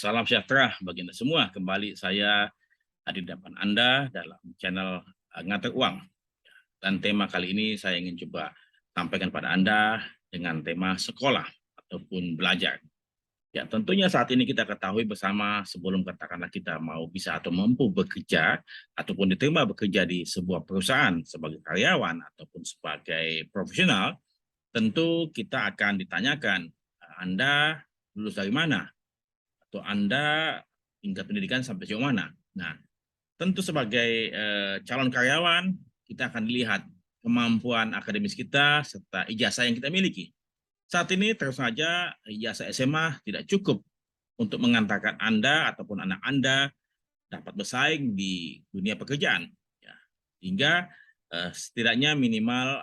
Salam sejahtera bagi Anda semua. Kembali saya hadir di depan Anda dalam channel Ngatur Uang. Dan tema kali ini saya ingin coba sampaikan pada Anda dengan tema sekolah ataupun belajar. Ya, tentunya saat ini kita ketahui bersama sebelum katakanlah kita mau bisa atau mampu bekerja ataupun diterima bekerja di sebuah perusahaan sebagai karyawan ataupun sebagai profesional, tentu kita akan ditanyakan, Anda lulus dari mana? Atau Anda tingkat pendidikan sampai sejauh mana. Nah, tentu sebagai calon karyawan, kita akan dilihat kemampuan akademis kita serta ijazah yang kita miliki. Saat ini terus saja ijazah SMA tidak cukup untuk mengantarkan Anda ataupun anak Anda dapat bersaing di dunia pekerjaan. Ya. Hingga setidaknya minimal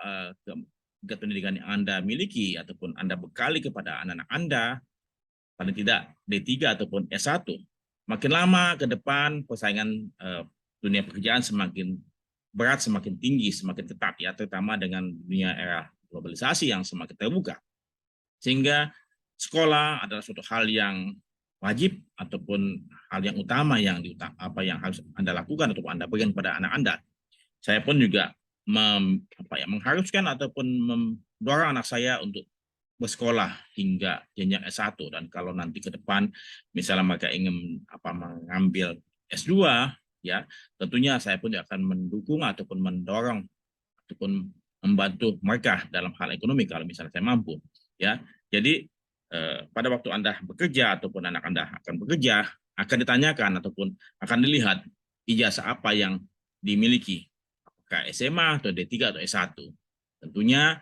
tingkat pendidikan yang Anda miliki ataupun Anda bekali kepada anak-anak Anda paling tidak D3 ataupun S1. Makin lama ke depan persaingan dunia pekerjaan semakin berat, semakin tinggi, semakin ketat ya, terutama dengan dunia era globalisasi yang semakin terbuka. Sehingga sekolah adalah suatu hal yang wajib ataupun hal yang utama yang harus Anda lakukan ataupun Anda berikan kepada anak Anda. Saya pun juga mengharuskan ataupun mendorong anak saya untuk bersekolah hingga jenjang S1, dan kalau nanti ke depan misalnya mereka ingin mengambil S2 ya, tentunya saya pun akan mendukung ataupun mendorong ataupun membantu mereka dalam hal ekonomi kalau misalnya saya mampu ya. Jadi pada waktu Anda bekerja ataupun anak Anda akan bekerja, akan ditanyakan ataupun akan dilihat ijazah apa yang dimiliki, apakah SMA atau D3 atau S1. Tentunya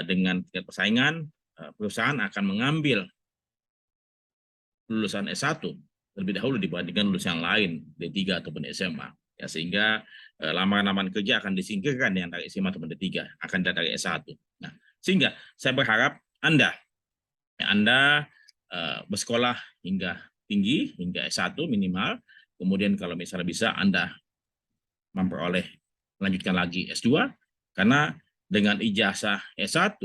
dengan tingkat persaingan perusahaan akan mengambil lulusan S1 terlebih dahulu dibandingkan lulusan yang lain D3 ataupun SMA ya, sehingga lamaran-lamaran kerja akan disingkirkan yang dari SMA ataupun D3, akan dari S1. Nah, sehingga saya berharap Anda bersekolah hingga tinggi, hingga S1 minimal, kemudian kalau misalnya bisa Anda memperoleh melanjutkan lagi S2, karena dengan ijazah S1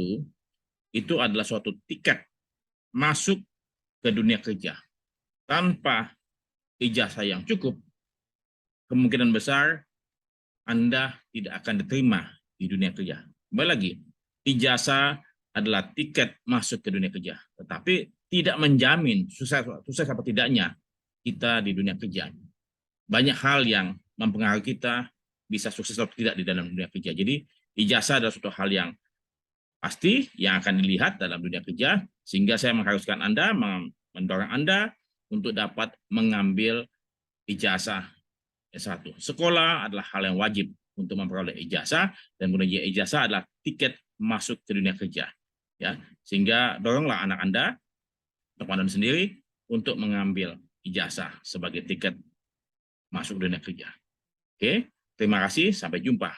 itu adalah suatu tiket masuk ke dunia kerja. Tanpa ijazah yang cukup, kemungkinan besar Anda tidak akan diterima di dunia kerja. Kembali lagi, ijazah adalah tiket masuk ke dunia kerja, tetapi tidak menjamin sukses atau tidaknya kita di dunia kerja. Banyak hal yang mempengaruhi kita bisa sukses atau tidak di dalam dunia kerja. Jadi ijazah adalah suatu hal yang pasti yang akan dilihat dalam dunia kerja, sehingga saya mengharuskan Anda, mendorong Anda untuk dapat mengambil ijazah S1. Sekolah adalah hal yang wajib untuk memperoleh ijazah, dan kemudian ijazah adalah tiket masuk ke dunia kerja. Ya, sehingga doronglah anak Anda atau Anda sendiri untuk mengambil ijazah sebagai tiket masuk dunia kerja. Oke, terima kasih, sampai jumpa.